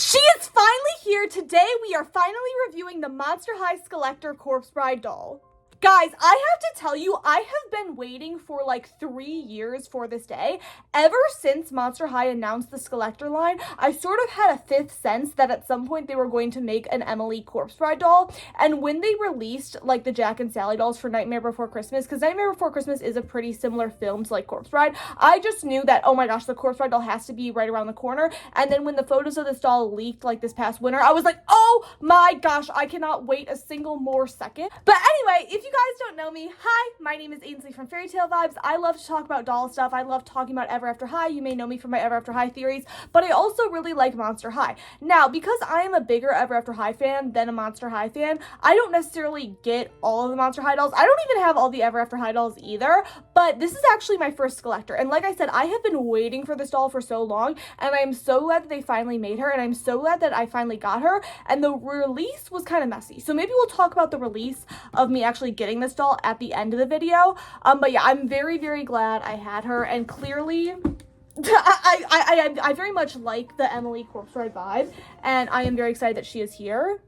She is finally here. Today we are finally reviewing the Monster High Skullector Corpse Bride doll. Guys, I have to tell you, I have been waiting for like 3 years for this day. Ever since Monster High announced the Skullector line, I sort of had a fifth sense that at some point they were going to make an Emily Corpse Bride doll. And when they released like the Jack and Sally dolls for Nightmare Before Christmas, because Nightmare Before Christmas is a pretty similar film to like Corpse Bride, I just knew that, oh my gosh, the Corpse Bride doll has to be right around the corner. And then when the photos of this doll leaked like this past winter, I was like, oh my gosh, I cannot wait a single more second. But anyway, if you guys don't know me, hi, my name is Ainsley from Fairy Tale Vibes. I love to talk about doll stuff. I love talking about Ever After High. You may know me from my Ever After High theories, but I also really like Monster High. Now, because I am a bigger Ever After High fan than a Monster High fan, I don't necessarily get all of the Monster High dolls. I don't even have all the Ever After High dolls either, but this is actually my first Skullector. And like I said, I have been waiting for this doll for so long, and I am so glad that they finally made her, and I'm so glad that I finally got her. And the release was kind of messy, so maybe we'll talk about the release of me actually getting this doll at the end of the video. But yeah, I'm very, very glad I had her, and clearly I very much like the Emily Corpse Bride vibe, and I am very excited that she is here.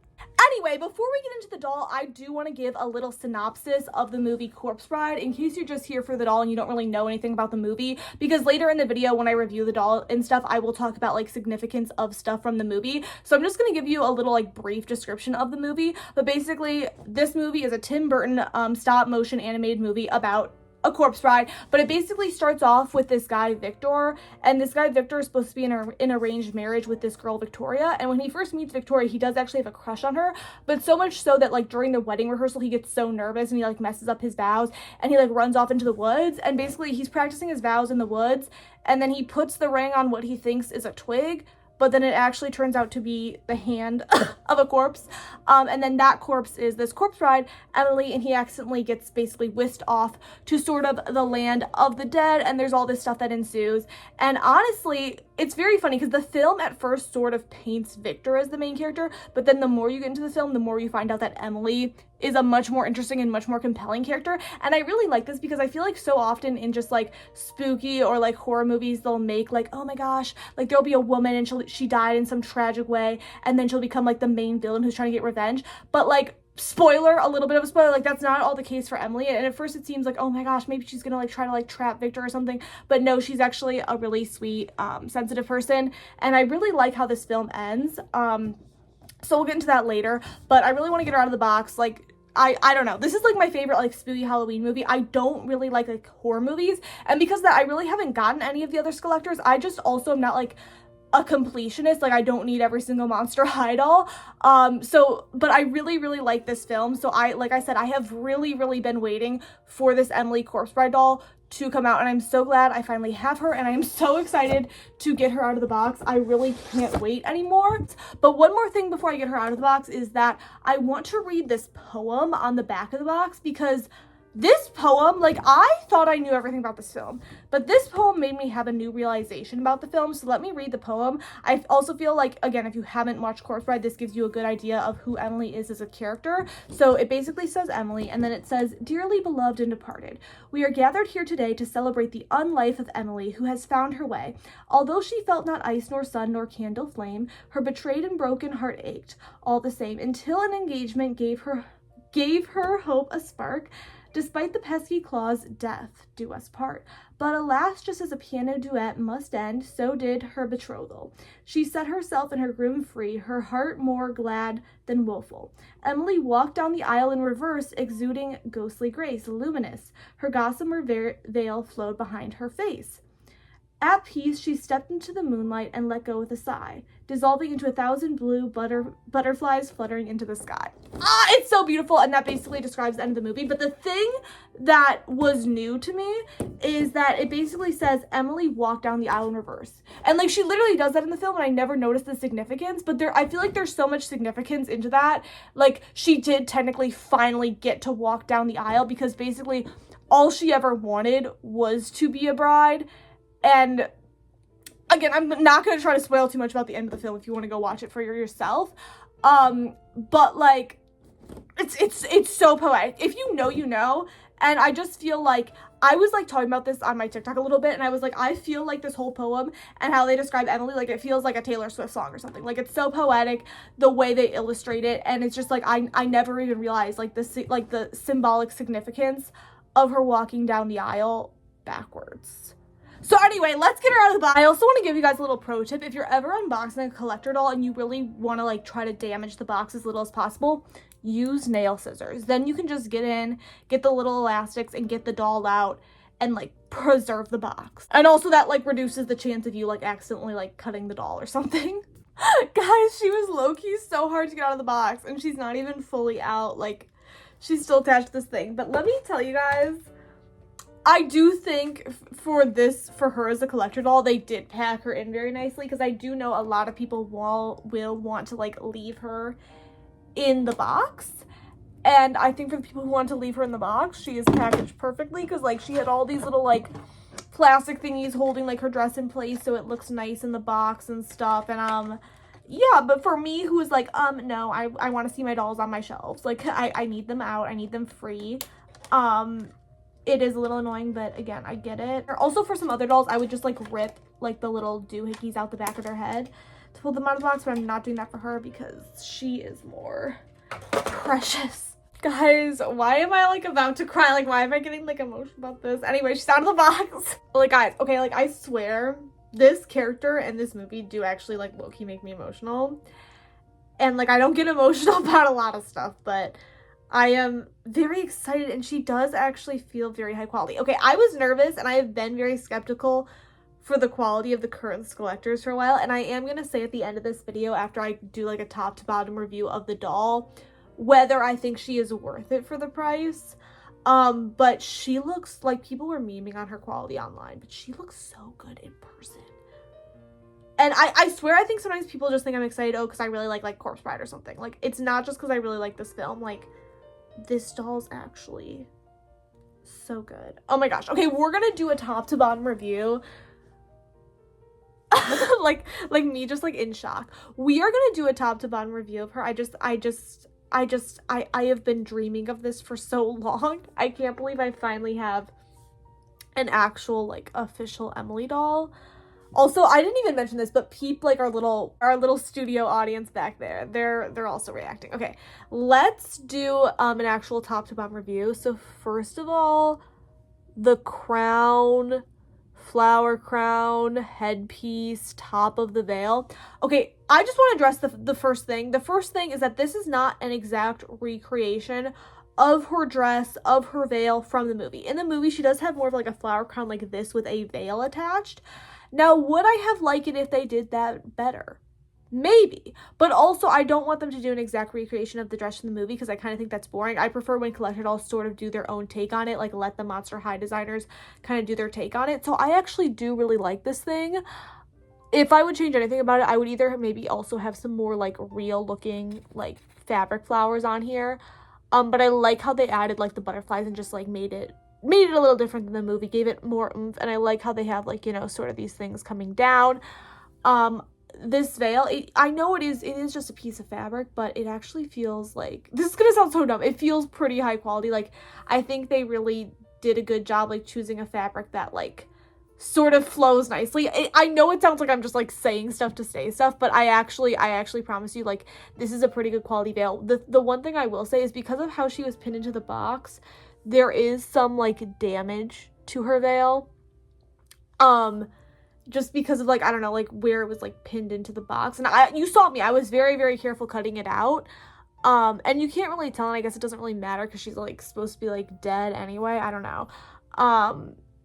Anyway, before we get into the doll, I do want to give a little synopsis of the movie Corpse Bride in case you're just here for the doll and you don't really know anything about the movie, because later in the video when I review the doll and stuff, I will talk about like significance of stuff from the movie. So I'm just going to give you a little like brief description of the movie, but basically this movie is a Tim Burton stop motion animated movie about a corpse bride, but it basically starts off with this guy Victor, and this guy Victor is supposed to be in an arranged marriage with this girl Victoria, and when he first meets Victoria, he does actually have a crush on her, but so much so that like during the wedding rehearsal he gets so nervous and he like messes up his vows and he like runs off into the woods, and basically he's practicing his vows in the woods, and then he puts the ring on what he thinks is a twig, but then it actually turns out to be the hand of a corpse. And then that corpse is this corpse bride, Emily, and he accidentally gets basically whisked off to sort of the land of the dead, and there's all this stuff that ensues. And honestly, it's very funny because the film at first sort of paints Victor as the main character, but then the more you get into the film, the more you find out that Emily is a much more interesting and much more compelling character. And I really like this because I feel like so often in just like spooky or like horror movies, they'll make like, oh my gosh, like there'll be a woman and she died in some tragic way, and then she'll become like the main villain who's trying to get revenge. But like, spoiler, a little bit of a spoiler, like that's not all the case for Emily. And at first it seems like, oh my gosh, maybe she's gonna like try to like trap Victor or something, but no, she's actually a really sweet sensitive person, and I really like how this film ends. So we'll get into that later, but I really want to get her out of the box. Like, I don't know, this is like my favorite like spooky Halloween movie. I don't really like horror movies, and because of that I really haven't gotten any of the other Skullectors. I just also am not like a completionist, like I don't need every single Monster High doll. But I really, really like this film. So like I said, I have really, really been waiting for this Emily Corpse Bride doll to come out, and I'm so glad I finally have her, and I am so excited to get her out of the box. I really can't wait anymore. But one more thing before I get her out of the box is that I want to read this poem on the back of the box, because this poem, like, I thought I knew everything about this film, but this poem made me have a new realization about the film. So let me read the poem. I also feel like, again, if you haven't watched Corpse Bride, this gives you a good idea of who Emily is as a character. So it basically says Emily, and then it says, "Dearly beloved and departed, we are gathered here today to celebrate the unlife of Emily, who has found her way. Although she felt not ice nor sun nor candle flame, her betrayed and broken heart ached all the same, until an engagement gave her hope a spark. Despite the pesky clause, death do us part. But alas, just as a piano duet must end, so did her betrothal. She set herself and her groom free, her heart more glad than woeful. Emily walked down the aisle in reverse, exuding ghostly grace, luminous. Her gossamer veil flowed behind her face. At peace, she stepped into the moonlight and let go with a sigh, dissolving into 1,000 blue butterflies fluttering into the sky." It's so beautiful, and that basically describes the end of the movie. But the thing that was new to me is that it basically says Emily walked down the aisle in reverse. And like, she literally does that in the film, and I never noticed the significance, but I feel like there's so much significance into that. Like, she did technically finally get to walk down the aisle, because basically all she ever wanted was to be a bride. And again, I'm not going to try to spoil too much about the end of the film if you want to go watch it for yourself. But like, it's so poetic. If you know, you know. And I just feel like, I was like talking about this on my TikTok a little bit, and I was like, I feel like this whole poem and how they describe Emily, like it feels like a Taylor Swift song or something. Like it's so poetic, the way they illustrate it, and it's just like, I never even realized like the symbolic significance of her walking down the aisle backwards. So anyway, let's get her out of the box. I also want to give you guys a little pro tip. If you're ever unboxing a collector doll and you really want to like try to damage the box as little as possible, use nail scissors. Then you can just get in, get the little elastics, and get the doll out and like preserve the box. And also that like reduces the chance of you like accidentally like cutting the doll or something. Guys, she was low-key so hard to get out of the box, and she's not even fully out. Like, she's still attached to this thing. But let me tell you guys, I do think for her as a collector doll, they did pack her in very nicely, because I do know a lot of people will want to like leave her in the box. And I think for the people who want to leave her in the box, she is packaged perfectly, because like she had all these little like plastic thingies holding like her dress in place so it looks nice in the box and stuff. And yeah, but for me, who is like no, I want to see my dolls on my shelves, like I need them out, I need them free. It is a little annoying, but again, I get it. Also, for some other dolls, I would just like rip like the little doohickeys out the back of their head to pull them out of the box, but I'm not doing that for her because she is more precious. Guys, why am I like about to cry? Like, why am I getting like emotional about this? Anyway, she's out of the box. Like, guys, okay, like I swear this character and this movie do actually like low-key make me emotional. And like I don't get emotional about a lot of stuff, but I am very excited, and she does actually feel very high quality. Okay, I was nervous, and I have been very skeptical for the quality of the current Skullectors for a while, and I am going to say at the end of this video, after I do like a top to bottom review of the doll, whether I think she is worth it for the price. But she looks like, people were memeing on her quality online, but she looks so good in person. And I swear, I think sometimes people just think I'm excited, oh, because I really like Corpse Bride or something. Like, it's not just because I really like this film. Like, this doll's actually so good. Oh my gosh. Okay, we're gonna do a top to bottom review. like me just like in shock. We are gonna do a top to bottom review of her. I have been dreaming of this for so long. I can't believe I finally have an actual like official Emily doll. Also, I didn't even mention this, but peep like our little studio audience back there. They're also reacting. Okay, let's do an actual top to bottom review. So first of all, the crown, flower crown, headpiece, top of the veil. Okay, I just want to address the first thing. The first thing is that this is not an exact recreation of her dress, of her veil from the movie. In the movie, she does have more of like a flower crown like this with a veil attached. Now, would I have liked it if they did that better? Maybe. But also, I don't want them to do an exact recreation of the dress from the movie, because I kind of think that's boring. I prefer when collector dolls sort of do their own take on it, like let the Monster High designers kind of do their take on it. So I actually do really like this thing. If I would change anything about it, I would either maybe also have some more like real looking like fabric flowers on here. But I like how they added like the butterflies and just like made it a little different than the movie, gave it more oomph. And I like how they have like, you know, sort of these things coming down. This veil, I know it is just a piece of fabric, but it actually feels like, this is gonna sound so dumb, it feels pretty high quality. Like, I think they really did a good job like choosing a fabric that like sort of flows nicely. I know it sounds like I'm just like saying stuff to say stuff, but I actually promise you, like, this is a pretty good quality veil. The one thing I will say is, because of how she was pinned into the box, there is some like damage to her veil. Just because of like, I don't know, like where it was like pinned into the box. And you saw me, I was very, very careful cutting it out. And you can't really tell, and I guess it doesn't really matter because she's like supposed to be like dead anyway. I don't know.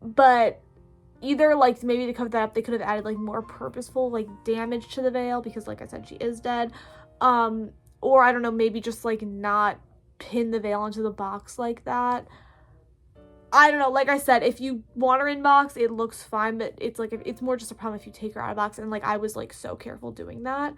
But either like maybe to cover that up, they could have added like more purposeful like damage to the veil, because like I said, she is dead. Or I don't know, maybe just like not pin the veil into the box like that. I don't know, like I said, if you want her in box, it looks fine, but it's like, it's more just a problem if you take her out of box, and like I was like so careful doing that.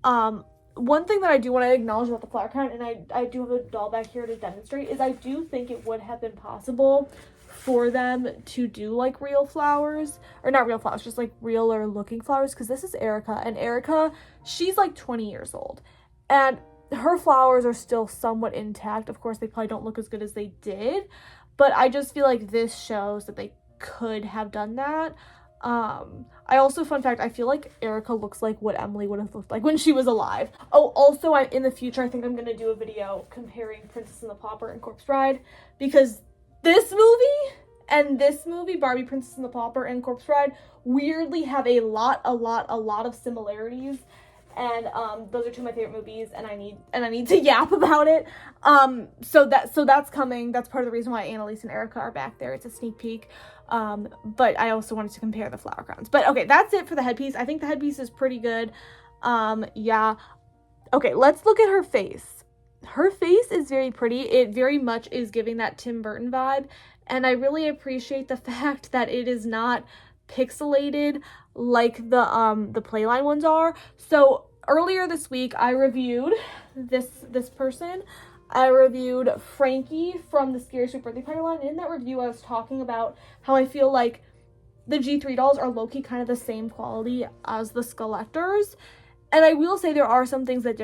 One thing that I do want to acknowledge about the flower crown, and I do have a doll back here to demonstrate, is I do think it would have been possible for them to do like real flowers, or not real flowers, just like realer looking flowers, because this is Erica, and Erica, she's like 20 years old, and her flowers are still somewhat intact. Of course, they probably don't look as good as they did, but I just feel like this shows that they could have done that. I also, fun fact, I feel like Erica looks like what Emily would have looked like when she was alive. Oh, also, in the future, I think I'm gonna do a video comparing Princess and the Pauper and Corpse Bride, because this movie and this movie, Barbie, Princess and the Pauper and Corpse Bride, weirdly have a lot of similarities. And those are two of my favorite movies, and I need to yap about it. So that's coming. That's part of the reason why Annalise and Erica are back there. It's a sneak peek. But I also wanted to compare the flower crowns. But okay, that's it for the headpiece. I think the headpiece is pretty good. Yeah. Okay, let's look at her face. Her face is very pretty. It very much is giving that Tim Burton vibe, and I really appreciate the fact that it is not pixelated like the Playline ones are. So earlier this week I reviewed this person. I reviewed Frankie from the Scary Sweet Birthday Party line. In that review, I was talking about how I feel like the G3 dolls are low-key kind of the same quality as the Skullectors. And I will say there are some things that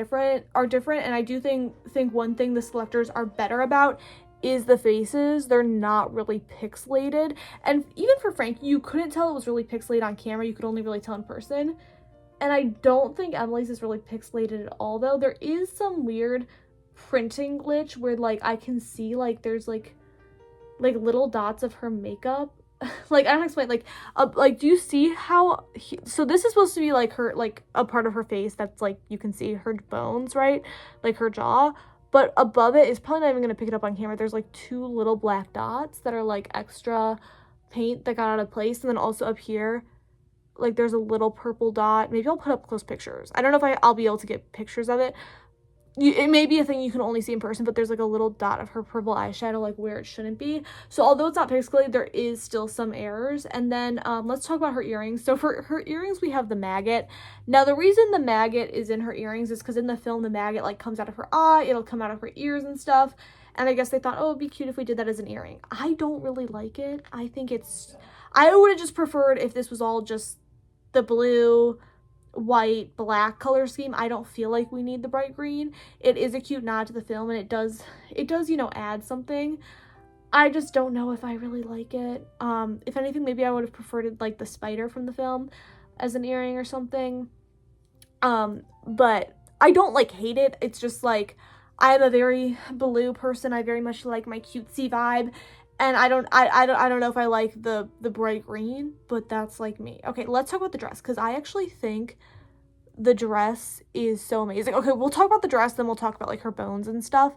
are different, and I do think one thing the Skullectors are better about is the faces. They're not really pixelated. And even for Frankie, you couldn't tell it was really pixelated on camera. You could only really tell in person. And I don't think Emily's is really pixelated at all, though. There is some weird printing glitch where, like, I can see, like, there's, like little dots of her makeup. Like, I don't explain, like, do you see how, so this is supposed to be, like, her, like, a part of her face that's, like, you can see her bones, right? Like, her jaw. But above it, it's probably not even going to pick it up on camera. There's, like, 2 little black dots that are, like, extra paint that got out of place. And then also up here, like, there's a little purple dot. Maybe I'll put up close pictures. I don't know if I'll be able to get pictures of it. It may be a thing you can only see in person, but there's, like, a little dot of her purple eyeshadow, like, where it shouldn't be. So although it's not pixelated, there is still some errors. And then let's talk about her earrings. So for her earrings, we have the maggot. Now, the reason the maggot is in her earrings is because in the film, the maggot, like, comes out of her eye. It'll come out of her ears and stuff. And I guess they thought, oh, it'd be cute if we did that as an earring. I don't really like it. I think I would have just preferred if this was all just the blue, white, black color scheme. I don't feel like we need the bright green. It is a cute nod to the film, and it does, you know, add something. I just don't know if I really like it. If anything, maybe I would have preferred it, like, the spider from the film as an earring or something. But I don't, like, hate it. It's just, like, I am a very blue person. I very much like my cutesy vibe. And I don't know if I like the bright green, but that's, like, me. Okay, let's talk about the dress, because I actually think the dress is so amazing. Okay, we'll talk about the dress, then we'll talk about, like, her bones and stuff.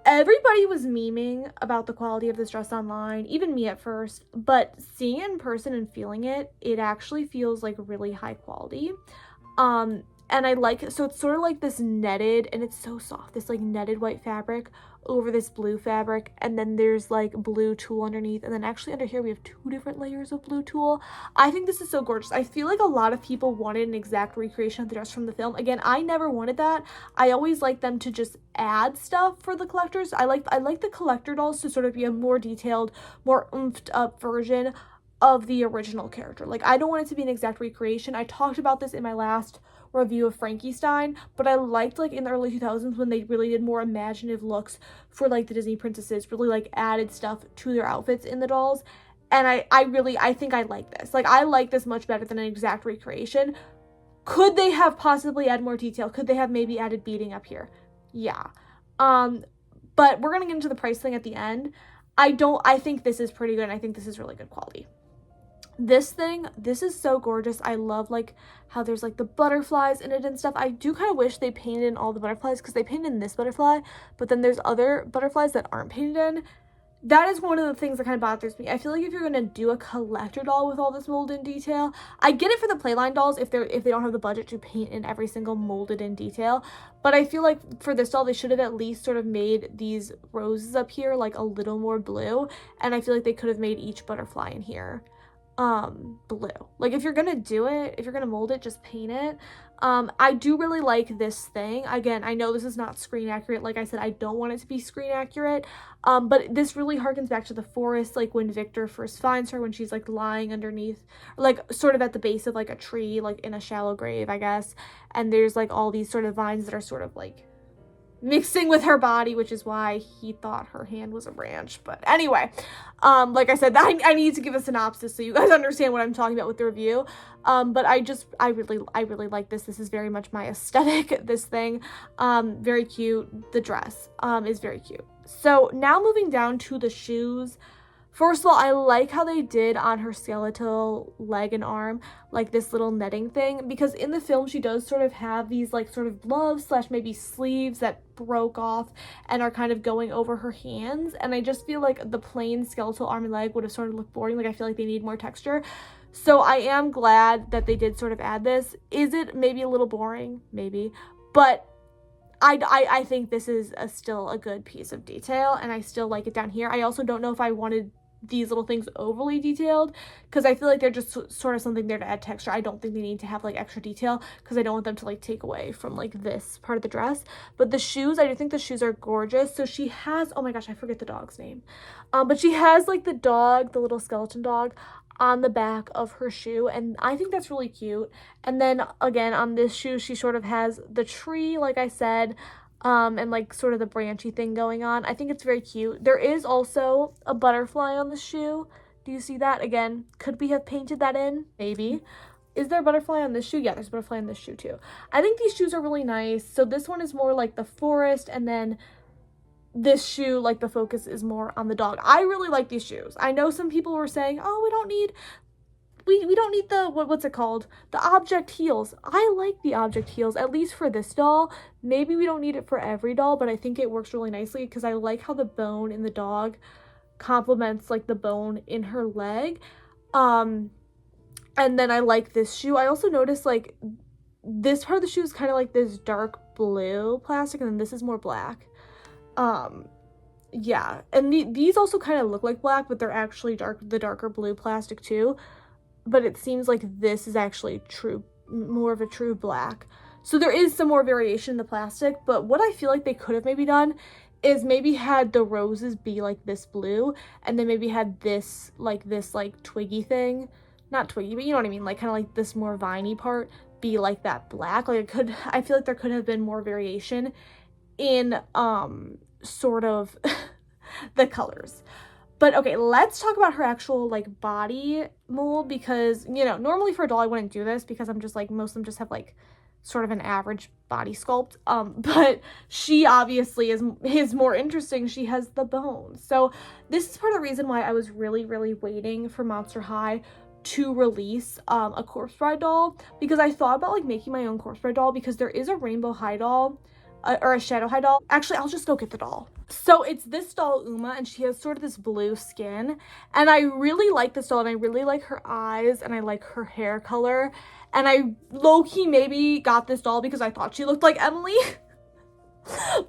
Everybody was memeing about the quality of this dress online, even me at first, but seeing it in person and feeling it, it actually feels, like, really high quality. And I like it. So it's sort of like this netted, and it's so soft, this, like, netted white fabric over this blue fabric, and then there's, like, blue tulle underneath, and then actually under here we have 2 different layers of blue tulle. I think this is so gorgeous. I feel like a lot of people wanted an exact recreation of the dress from the film. Again, I never wanted that. I always like them to just add stuff for the collectors. I like the collector dolls to sort of be a more detailed, more oomphed up version of the original character. Like, I don't want it to be an exact recreation. I talked about this in my last review of Frankenstein, but I liked, like, in the early 2000s when they really did more imaginative looks for, like, the Disney princesses, really, like, added stuff to their outfits in the dolls. And I think I like this. Like, I like this much better than an exact recreation. Could they have possibly added more detail? Could they have maybe added beading up here? Yeah. But we're gonna get into the price thing at the end. I think this is pretty good, and I think this is really good quality. This is so gorgeous. I love, like, how there's, like, the butterflies in it and stuff. I do kind of wish they painted in all the butterflies, because they painted in this butterfly, but then there's other butterflies that aren't painted in. That is one of the things that kind of bothers me. I feel like if you're going to do a collector doll with all this molded in detail, I get it for the Playline dolls if they don't have the budget to paint in every single molded in detail, but I feel like for this doll, they should have at least sort of made these roses up here, like, a little more blue, and I feel like they could have made each butterfly in here blue. Like, if you're gonna do it, if you're gonna mold it, just paint it. I do really like this thing. Again, I know this is not screen accurate. Like I said, I don't want it to be screen accurate. But this really harkens back to the forest, like when Victor first finds her, when she's like lying underneath, like sort of at the base of like a tree, like in a shallow grave, I guess. And there's like all these sort of vines that are sort of like mixing with her body, which is why he thought her hand was a branch. But anyway, like I said, I need to give a synopsis so you guys understand what I'm talking about with the review. But I really like this. This is very much my aesthetic, this thing. Very cute. The dress is very cute. So now moving down to the shoes. First of all, I like how they did on her skeletal leg and arm, like this little netting thing, because in the film she does sort of have these like sort of gloves slash maybe sleeves that broke off and are kind of going over her hands, and I just feel like the plain skeletal arm and leg would have sort of looked boring. Like I feel like they need more texture. So I am glad that they did sort of add this. Is it maybe a little boring? Maybe. But I think this is still a good piece of detail, and I still like it down here. I also don't know if I wanted these little things overly detailed, because I feel like they're just sort of something there to add texture. I don't think they need to have like extra detail, because I don't want them to like take away from like this part of the dress. But the shoes, I do think the shoes are gorgeous. So she has, oh my gosh, I forget the dog's name, but she has like the dog, the little skeleton dog, on the back of her shoe, and I think that's really cute. And then again on this shoe she sort of has the tree, like I said, and like sort of the branchy thing going on. I think it's very cute. There is also a butterfly on the shoe. Do you see that? Again, could we have painted that in? Maybe. Is there a butterfly on this shoe? Yeah, there's a butterfly on this shoe too. I think these shoes are really nice. So this one is more like the forest, and then this shoe, like the focus is more on the dog. I really like these shoes. I know some people were saying, oh, we don't need the, what's it called? The object heels. I like the object heels, at least for this doll. Maybe we don't need it for every doll, but I think it works really nicely because I like how the bone in the dog complements like the bone in her leg. And then I like this shoe. I also noticed like this part of the shoe is kind of like this dark blue plastic, and then this is more black. Yeah, and these also kind of look like black, but they're actually the darker blue plastic too. But it seems like this is actually more of a true black. So there is some more variation in the plastic, but what I feel like they could have maybe done is maybe had the roses be like this blue, and then maybe had this like twiggy thing, not twiggy, but you know what I mean, like kind of like this more viney part be like that black. Like I feel like there could have been more variation in sort of the colors. But okay, let's talk about her actual like body mold, because you know normally for a doll I wouldn't do this because I'm just like, most of them just have like sort of an average body sculpt, but she obviously is more interesting. She has the bones. So this is part of the reason why I was really waiting for Monster High to release a Corpse Bride doll, because I thought about like making my own Corpse Bride doll, because there is a Rainbow High doll or a Shadow High doll. Actually, I'll just go get the doll. So it's this doll, Uma, and she has sort of this blue skin, and I really like this doll, and I really like her eyes, and I like her hair color, and I low-key maybe got this doll because I thought she looked like Emily.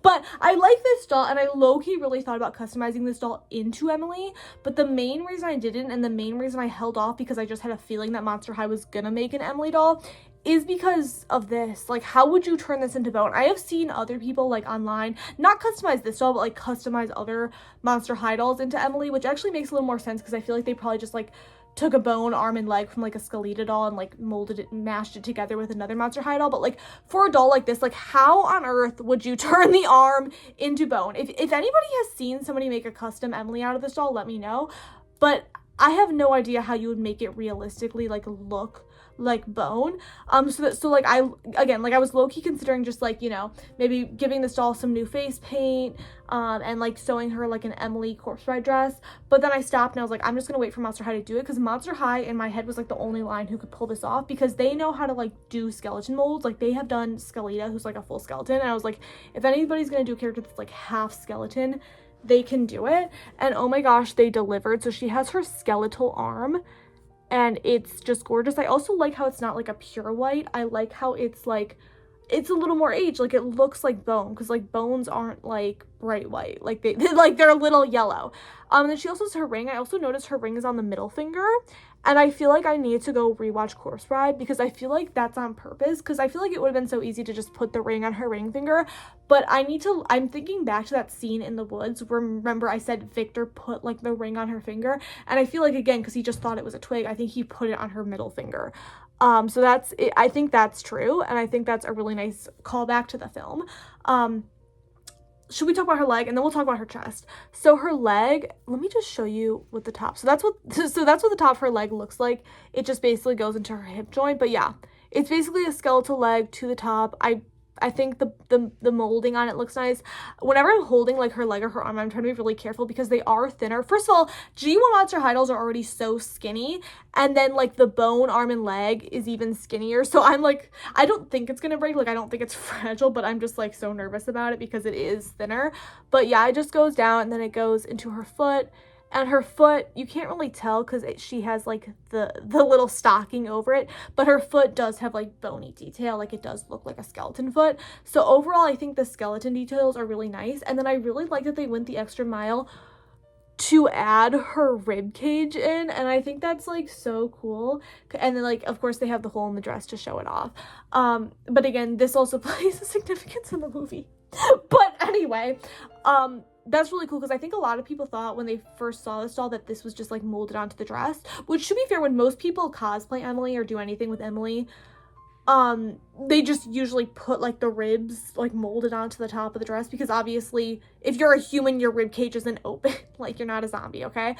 But I like this doll, and I low-key really thought about customizing this doll into Emily, but the main reason I didn't, and the main reason I held off, because I just had a feeling that Monster High was gonna make an Emily doll, is because of this. Like, how would you turn this into bone? I have seen other people like online not customize this doll, but like customize other Monster High dolls into Emily, which actually makes a little more sense, because I feel like they probably just like took a bone, arm, and leg from like a Skullector doll and like molded it and mashed it together with another Monster High doll. But like for a doll like this, like how on earth would you turn the arm into bone? If anybody has seen somebody make a custom Emily out of this doll, let me know. But I have no idea how you would make it realistically like look like bone. So like I was low-key considering just like, you know, maybe giving this doll some new face paint, and like sewing her like an Emily Corpse Bride dress. But then I stopped and I was like, I'm just gonna wait for Monster High to do it, because Monster High in my head was like the only line who could pull this off, because they know how to like do skeleton molds. Like they have done Skullector, who's like a full skeleton, and I was like, if anybody's gonna do a character that's like half skeleton, they can do it. And oh my gosh, they delivered. So she has her skeletal arm, and it's just gorgeous. I also like how it's not like a pure white. I like how it's like, it's a little more aged. Like it looks like bone, because like bones aren't like bright white. Like they're a little yellow. And then she also has her ring. I also noticed her ring is on the middle finger, And I feel like I need to go rewatch Corpse Bride because I feel like that's on purpose, because I feel like it would have been so easy to just put the ring on her ring finger. But I'm thinking back to that scene in the woods where, remember, I said Victor put like the ring on her finger, and I feel like, again, because he just thought it was a twig, I think he put it on her middle finger. So that's it. I think that's true, and I think that's a really nice callback to the film. Should we talk about her leg, and then we'll talk about her chest? So her leg, let me just show you what the top, so that's what the top of her leg looks like. It just basically goes into her hip joint, but yeah, it's basically a skeletal leg to the top. I think the molding on it looks nice. Whenever I'm holding like her leg or her arm, I'm trying to be really careful because they are thinner. First of all, G1 Monster High dolls are already so skinny, and then like the bone, arm, and leg is even skinnier. So I'm like, I don't think it's gonna break. Like, I don't think it's fragile, but I'm just like so nervous about it because it is thinner. But yeah, it just goes down and then it goes into her foot. And her foot, you can't really tell because she has like the little stocking over it, but her foot does have like bony detail, like it does look like a skeleton foot. So overall, I think the skeleton details are really nice. And then I really like that they went the extra mile to add her rib cage in, and I think that's like so cool. And then like, of course, they have the hole in the dress to show it off. But again, this also plays a significance in the movie. But anyway, that's really cool because I think a lot of people thought when they first saw this doll that this was just like molded onto the dress, which, to be fair, when most people cosplay Emily or do anything with Emily, they just usually put like the ribs like molded onto the top of the dress, because obviously if you're a human, your rib cage isn't open. Like, you're not a zombie, okay?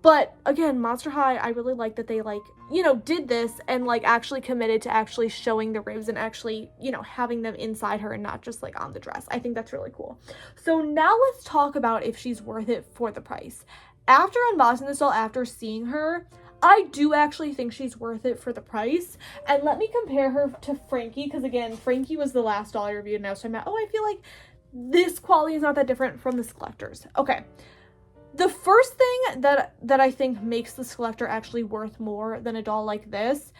But again, Monster High, I really like that they like, you know, did this and like actually committed to actually showing the ribs and actually, you know, having them inside her and not just like on the dress. I think that's really cool. So now let's talk about if she's worth it for the price. After unboxing this doll, after seeing her, I do actually think she's worth it for the price. And let me compare her to Frankie, because again, Frankie was the last doll I reviewed, and I was talking about, oh, I feel like this quality is not that different from the Skullectors. Okay. The first thing that I think makes the Skullector actually worth more than a doll like this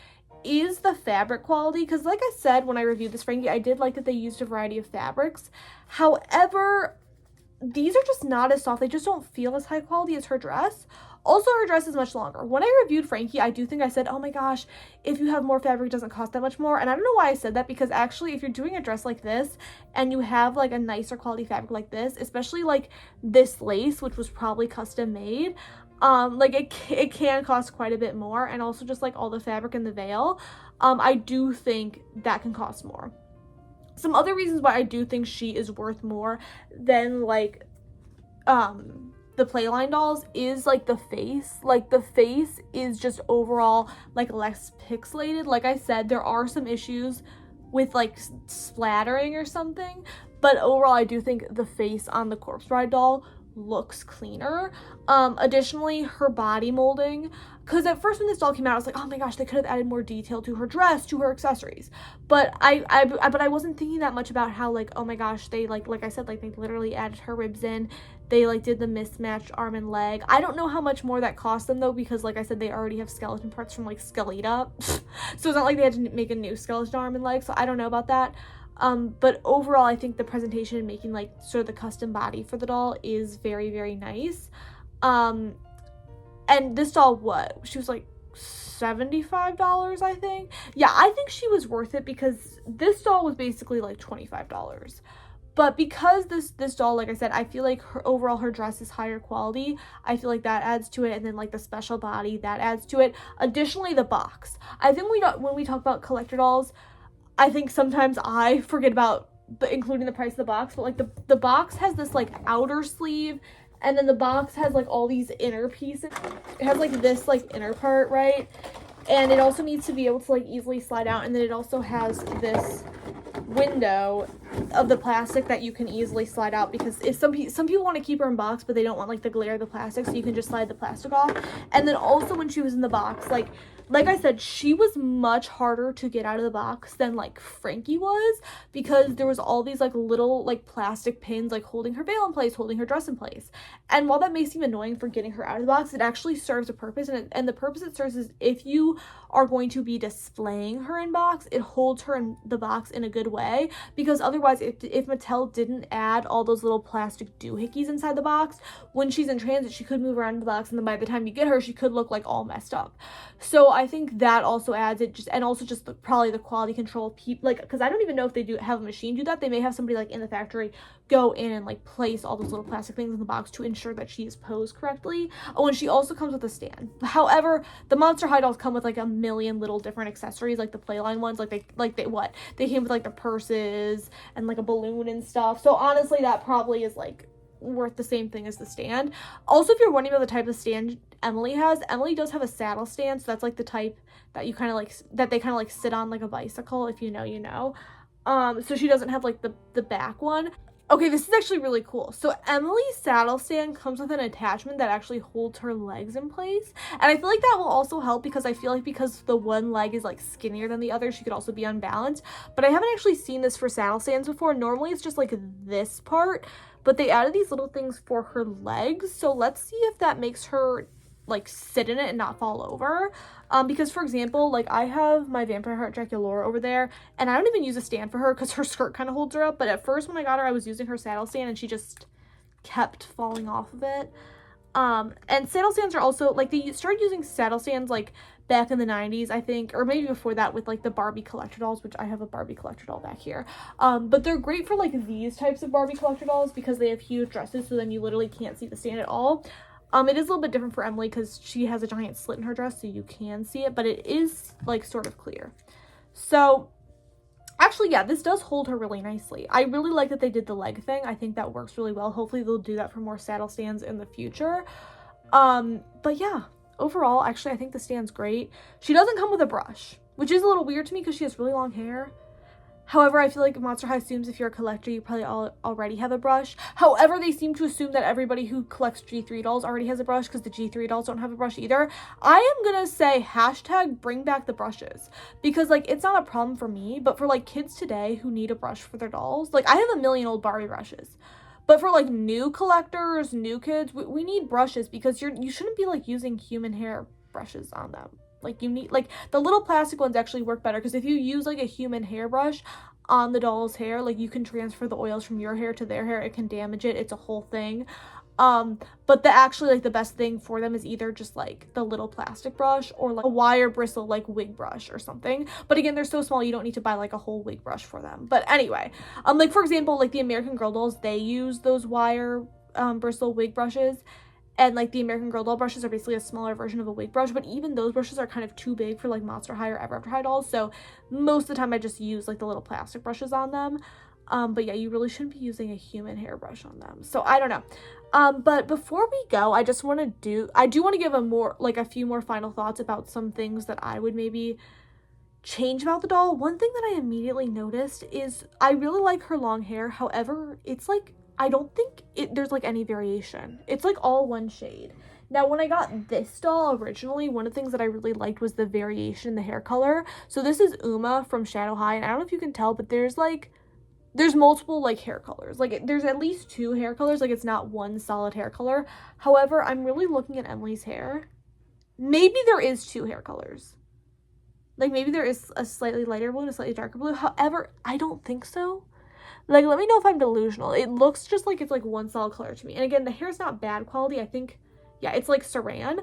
is the fabric quality, because like I said when I reviewed this Frankie, I did like that they used a variety of fabrics. However, these are just not as soft. They just don't feel as high quality as her dress. Also, her dress is much longer. When I reviewed Frankie, I do think I said, oh my gosh, if you have more fabric, it doesn't cost that much more. And I don't know why I said that, because actually, if you're doing a dress like this and you have like a nicer quality fabric like this, especially like this lace, which was probably custom made, like it can cost quite a bit more. And also just like all the fabric and the veil, I do think that can cost more. Some other reasons why I do think she is worth more than like, the Playline dolls is like the face. Like, the face is just overall like less pixelated. Like I said, there are some issues with like splattering or something, but overall I do think the face on the Corpse Bride doll looks cleaner. Additionally, her body molding, because at first when this doll came out, I was like, oh my gosh, they could have added more detail to her dress, to her accessories. But I wasn't thinking that much about how like, oh my gosh, they like I said, like they literally added her ribs in. They like did the mismatched arm and leg. I don't know how much more that cost them though, because like I said, they already have skeleton parts from like Skeleta. So it's not like they had to make a new skeleton arm and leg. So I don't know about that. But overall, I think the presentation and making like sort of the custom body for the doll is very, very nice. And this doll, what? She was like $75, I think. Yeah, I think she was worth it because this doll was basically like $25. But because this doll, like I said, I feel like her dress is higher quality. I feel like that adds to it, and then like the special body, that adds to it. Additionally, the box. I think when we talk about collector dolls, I think sometimes I forget about including the price of the box, but like the box has this like outer sleeve, and then the box has like all these inner pieces. It has like this like inner part, right? And it also needs to be able to like easily slide out, and then it also has this window of the plastic that you can easily slide out, because if some people want to keep her in box, but they don't want like the glare of the plastic, so you can just slide the plastic off. And then also when she was in the box, like like I said, she was much harder to get out of the box than like Frankie was, because there was all these like little like plastic pins like holding her veil in place, holding her dress in place. And while that may seem annoying for getting her out of the box, it actually serves a purpose. And the purpose it serves is, if you are going to be displaying her in box, it holds her in the box in a good way, because otherwise if Mattel didn't add all those little plastic doohickeys inside the box, when she's in transit she could move around the box, and then by the time you get her she could look like all messed up. So I think that also adds it, just, and also just probably the quality control people, like, because I don't even know if they do have a machine do that. They may have somebody like in the factory go in and like place all those little plastic things in the box to ensure that she is posed correctly. Oh, and she also comes with a stand. However, the Monster High dolls come with like a million little different accessories, like the Playline ones, they came with like the purses and like a balloon and stuff. So honestly, that probably is like worth the same thing as the stand. Also, if you're wondering about the type of stand Emily has, Emily does have a saddle stand, so that's like the type that you kind of like, that they kind of like sit on like a bicycle. If you know, you know. So she doesn't have like the back one. Okay, this is actually really cool. So Emily's saddle stand comes with an attachment that actually holds her legs in place. And I feel like that will also help, because I feel like because the one leg is like skinnier than the other, she could also be unbalanced. But I haven't actually seen this for saddle stands before. Normally it's just like this part, but they added these little things for her legs. So let's see if that makes her like sit in it and not fall over. Because for example, like I have my Vampire Heart Draculaura over there, and I don't even use a stand for her because her skirt kind of holds her up. But at first when I got her, I was using her saddle stand and she just kept falling off of it. And saddle stands are also like, they started using saddle stands like back in the 90s, I think, or maybe before that, with like the Barbie collector dolls, which I have a Barbie collector doll back here. But they're great for like these types of Barbie collector dolls because they have huge dresses, so then you literally can't see the stand at all. It is a little bit different for Emily because she has a giant slit in her dress, so you can see it, but it is like sort of clear. So actually, yeah, this does hold her really nicely. I really like that they did the leg thing. I think that works really well. Hopefully they'll do that for more saddle stands in the future. But yeah, overall, actually, I think the stand's great. She doesn't come with a brush, which is a little weird to me because she has really long hair. However, I feel like Monster High assumes if you're a collector, you probably already have a brush. However, they seem to assume that everybody who collects G3 dolls already has a brush, because the G3 dolls don't have a brush either. I am gonna say hashtag bring back the brushes, because like it's not a problem for me, but for like kids today who need a brush for their dolls, like I have a million old Barbie brushes. But for like new collectors, new kids, we need brushes, because you shouldn't be like using human hair brushes on them. Like you need, like the little plastic ones actually work better, because if you use like a human hairbrush on the doll's hair, like you can transfer the oils from your hair to their hair. It can damage it. It's a whole thing. But the best thing for them is either just like the little plastic brush or like a wire bristle like wig brush or something. But again, they're so small, you don't need to buy like a whole wig brush for them. But anyway, like for example, like the American Girl dolls, they use those wire bristle wig brushes. And like the American Girl doll brushes are basically a smaller version of a wig brush, but even those brushes are kind of too big for like Monster High or Ever After High dolls. So most of the time I just use like the little plastic brushes on them. But yeah, you really shouldn't be using a human hairbrush on them. So I don't know. But before we go, I do want to give a few more final thoughts about some things that I would maybe change about the doll. One thing that I immediately noticed is I really like her long hair. However, it's like, I don't think there's like any variation. It's like all one shade. Now, when I got this doll originally, one of the things that I really liked was the variation in the hair color. So this is Uma from Shadow High, and I don't know if you can tell, but there's multiple like hair colors. Like there's at least 2 hair colors. Like it's not one solid hair color. However, I'm really looking at Emily's hair. Maybe there is 2 hair colors. Like maybe there is a slightly lighter blue and a slightly darker blue. However, I don't think so. Like, let me know if I'm delusional. It looks just like it's like one solid color to me. And again, the hair's not bad quality. I think, yeah, it's like saran.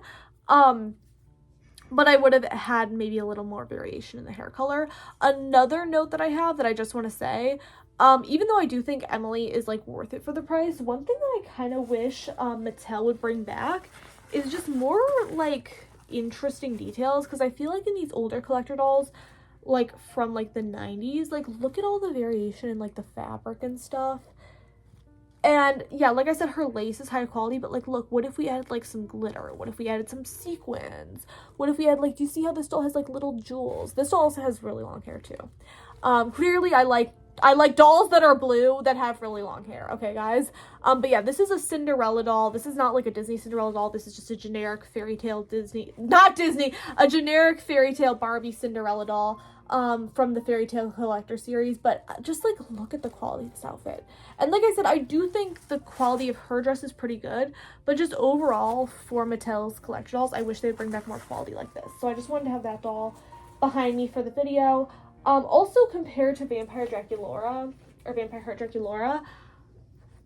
But I would have had maybe a little more variation in the hair color. Another note that I have that I just want to say, even though I do think Emily is like worth it for the price, one thing that I kind of wish Mattel would bring back is just more like interesting details. Because I feel like in these older collector dolls, like from like the 90s, like look at all the variation in like the fabric and stuff. And yeah, like I said, her lace is high quality, but like look, what if we added like some glitter? What if we added some sequins? What if we had like, do you see how this doll has like little jewels? This doll also has really long hair too. Clearly I I like dolls that are blue that have really long hair, okay, guys? But yeah, this is a Cinderella doll. This is not like a Disney Cinderella doll. This is just a generic fairy tale a generic fairy tale Barbie Cinderella doll, from the Fairy Tale Collector series. But just, like, look at the quality of this outfit. And like I said, I do think the quality of her dress is pretty good, but just overall, for Mattel's collection dolls, I wish they'd bring back more quality like this. So I just wanted to have that doll behind me for the video. Also, compared to Vampire Draculaura, or Vampire Heart Draculaura,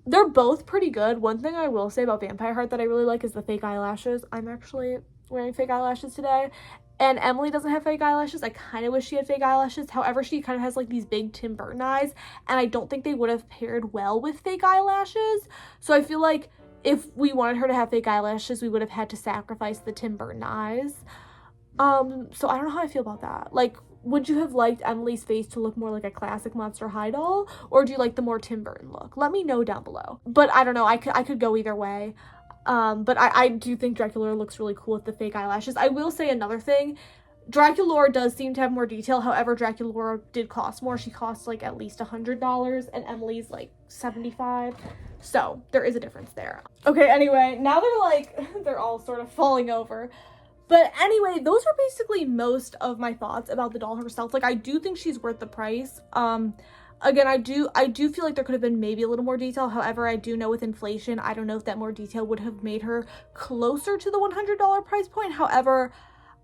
they're both pretty good. One thing I will say about Vampire Heart that I really like is the fake eyelashes. I'm actually wearing fake eyelashes today, and Emily doesn't have fake eyelashes. I kind of wish she had fake eyelashes. However, she kind of has, like, these big Tim Burton eyes, and I don't think they would have paired well with fake eyelashes. So I feel like if we wanted her to have fake eyelashes, we would have had to sacrifice the Tim Burton eyes. So I don't know how I feel about that. Like, would you have liked Emily's face to look more like a classic Monster High doll, or do you like the more Tim Burton look? Let me know down below. But I don't know, I could go either way. But I do think Draculaura looks really cool with the fake eyelashes. I will say another thing. Draculaura does seem to have more detail. However, Draculaura did cost more. She costs, like, at least $100, and Emily's, like, $75. So there is a difference there. Okay, anyway, now they're all sort of falling over. But anyway, those were basically most of my thoughts about the doll herself. Like, I do think she's worth the price. Again, I do feel like there could have been maybe a little more detail. However, I do know with inflation, I don't know if that more detail would have made her closer to the $100 price point. However,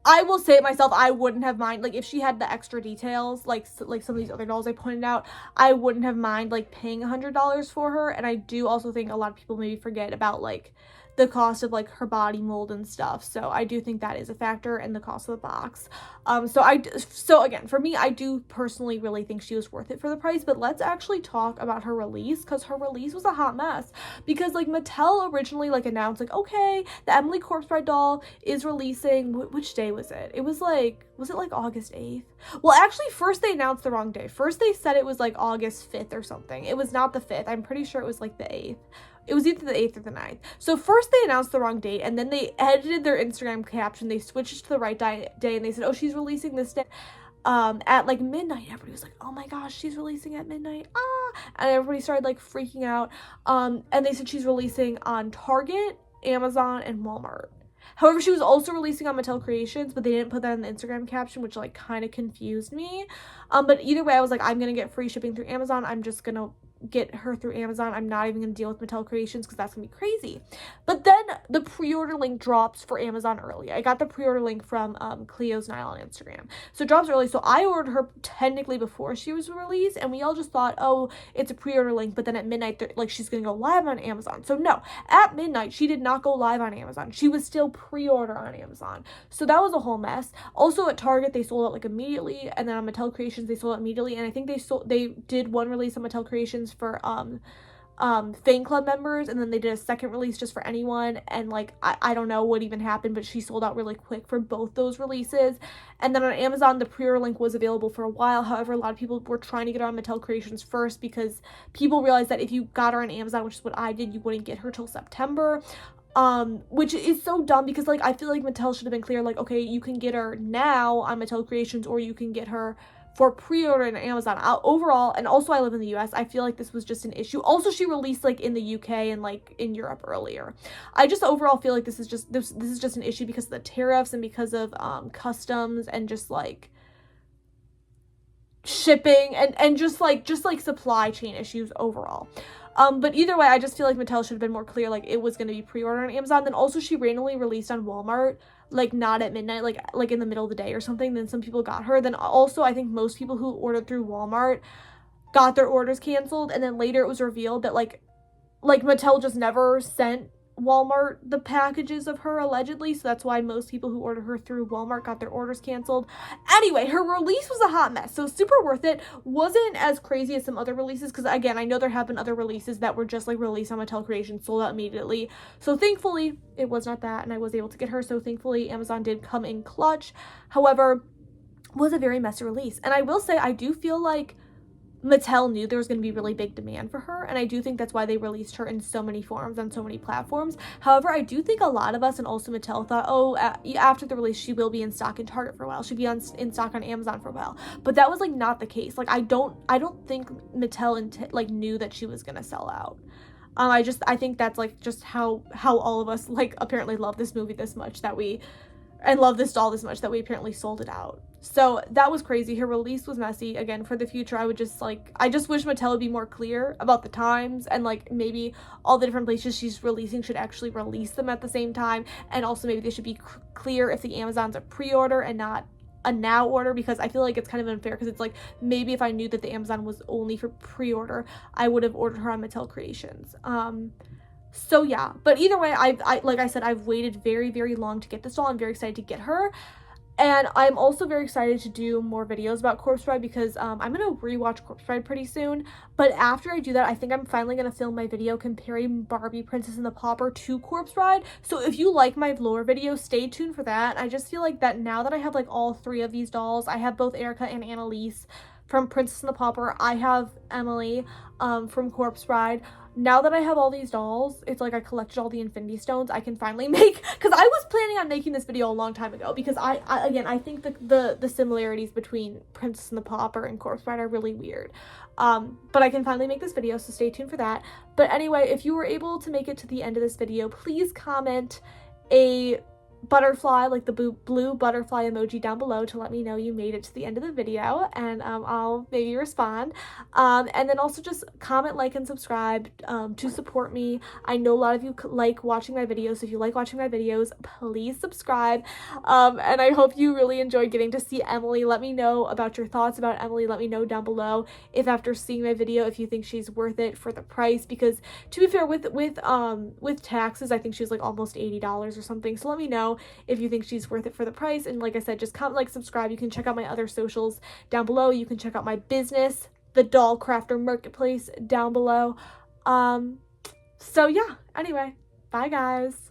I will say it myself, I wouldn't have mind, like, if she had the extra details, like some of these other dolls I pointed out, I wouldn't have mind, like, paying $100 for her. And I do also think a lot of people maybe forget about, like, the cost of, like, her body mold and stuff. So I do think that is a factor in the cost of the box. So again, for me, I do personally really think she was worth it for the price. But let's actually talk about her release, because her release was a hot mess. Because, like, Mattel originally, like, announced, like, okay, the Emily Corpse Bride doll is releasing, which day was it? It was like August 8th? Well, actually, first they announced the wrong day. First they said it was, like, August 5th or something. It was not the 5th. I'm pretty sure it was, like, the 8th. It was either the 8th or the 9th. So first they announced the wrong date, and then they edited their Instagram caption. They switched it to the right day, and they said, oh, she's releasing this day at, like, midnight. Everybody was like, oh my gosh, she's releasing at midnight. And everybody started, like, freaking out. And they said she's releasing on Target, Amazon, and Walmart. However, she was also releasing on Mattel Creations, but they didn't put that in the Instagram caption, which, like, kind of confused me. But either way, I was like, I'm gonna get free shipping through Amazon. I'm just gonna get her through Amazon. I'm not even gonna deal with Mattel Creations because that's gonna be crazy. But then the pre-order link drops for Amazon early. I got the pre-order link from Cleo's Nile on Instagram. So it drops early. So I ordered her technically before she was released, and we all just thought, oh, it's a pre-order link, but then at midnight, like, she's gonna go live on Amazon. So no, at midnight, she did not go live on Amazon. She was still pre-order on Amazon. So that was a whole mess. Also at Target, they sold out, like, immediately, and then on Mattel Creations, they sold out immediately, and I think they did one release on Mattel Creations for fan club members, and then they did a second release just for anyone, and, like, I don't know what even happened, but she sold out really quick for both those releases. And then on Amazon, the pre-order link was available for a while. However, a lot of people were trying to get her on Mattel Creations first because people realized that if you got her on Amazon, which is what I did, you wouldn't get her till September. Which is so dumb because, like, I feel like Mattel should have been clear, like, okay, you can get her now on Mattel Creations, or you can get her for pre-order on Amazon. Overall, and also I live in the US, I feel like this was just an issue. Also, she released, like, in the UK and, like, in Europe earlier. I just overall feel like this is just an issue because of the tariffs and because of customs and just, like, shipping and just like supply chain issues overall. But either way, I just feel like Mattel should have been more clear, like, it was going to be pre-ordered on Amazon. Then also she randomly released on Walmart, like, not at midnight, like in the middle of the day or something. Then some people got her. Then also I think most people who ordered through Walmart got their orders canceled, and then later it was revealed that like Mattel just never sent Walmart the packages of her, allegedly. So that's why most people who ordered her through Walmart got their orders canceled. Anyway, her release was a hot mess, so super worth it. Wasn't as crazy as some other releases, because again, I know there have been other releases that were just, like, released on Mattel Creations, sold out immediately. So thankfully it was not that, and I was able to get her. So thankfully Amazon did come in clutch. However, was a very messy release. And I will say, I do feel like Mattel knew there was going to be really big demand for her, and I do think that's why they released her in so many forms on so many platforms. However, I do think a lot of us, and also Mattel, thought, oh, after the release she will be in stock in Target for a while, she'll be in stock on Amazon for a while, but that was like not the case. Like I don't think Mattel like knew that she was going to sell out. I think that's like just how all of us like apparently love this movie this much and love this doll this much that we apparently sold it out. So that was crazy. Her release was messy. Again, for the future, I just wish Mattel would be more clear about the times, and like maybe all the different places she's releasing should actually release them at the same time. And also maybe they should be clear if the Amazon's a pre-order and not a now order, because I feel like it's kind of unfair, because it's like maybe if I knew that the Amazon was only for pre-order, I would have ordered her on Mattel Creations. So yeah, but either way, like I said, I've waited very, very long to get this doll. I'm very excited to get her. And I'm also very excited to do more videos about Corpse Bride, because I'm going to rewatch Corpse Bride pretty soon. But after I do that, I think I'm finally going to film my video comparing Barbie Princess and the Pauper to Corpse Bride. So if you like my lore video, stay tuned for that. I just feel like that now that I have like all three of these dolls, I have both Erica and Annalise from Princess and the Pauper. I have Emily from Corpse Bride. Now that I have all these dolls, it's like I collected all the Infinity Stones. I can finally make, because I was planning on making this video a long time ago, because I think the similarities between Princess and the Pauper and Corpse Bride are really weird. But I can finally make this video, so stay tuned for that. But anyway, if you were able to make it to the end of this video, please comment a butterfly, like the blue butterfly emoji down below, to let me know you made it to the end of the video, and I'll maybe respond. And then also just comment, like, and subscribe to support me. I know a lot of you like watching my videos, so if you like watching my videos, please subscribe. And I hope you really enjoyed getting to see Emily. Let me know about your thoughts about Emily. Let me know down below if after seeing my video, if you think she's worth it for the price, because to be fair, with taxes, I think she's like almost $80 or something. So let me know if you think she's worth it for the price. And like I said, just comment, like, subscribe. You can check out my other socials down below. You can check out my business, the Doll Crafter Marketplace, down below. So yeah, anyway, bye guys.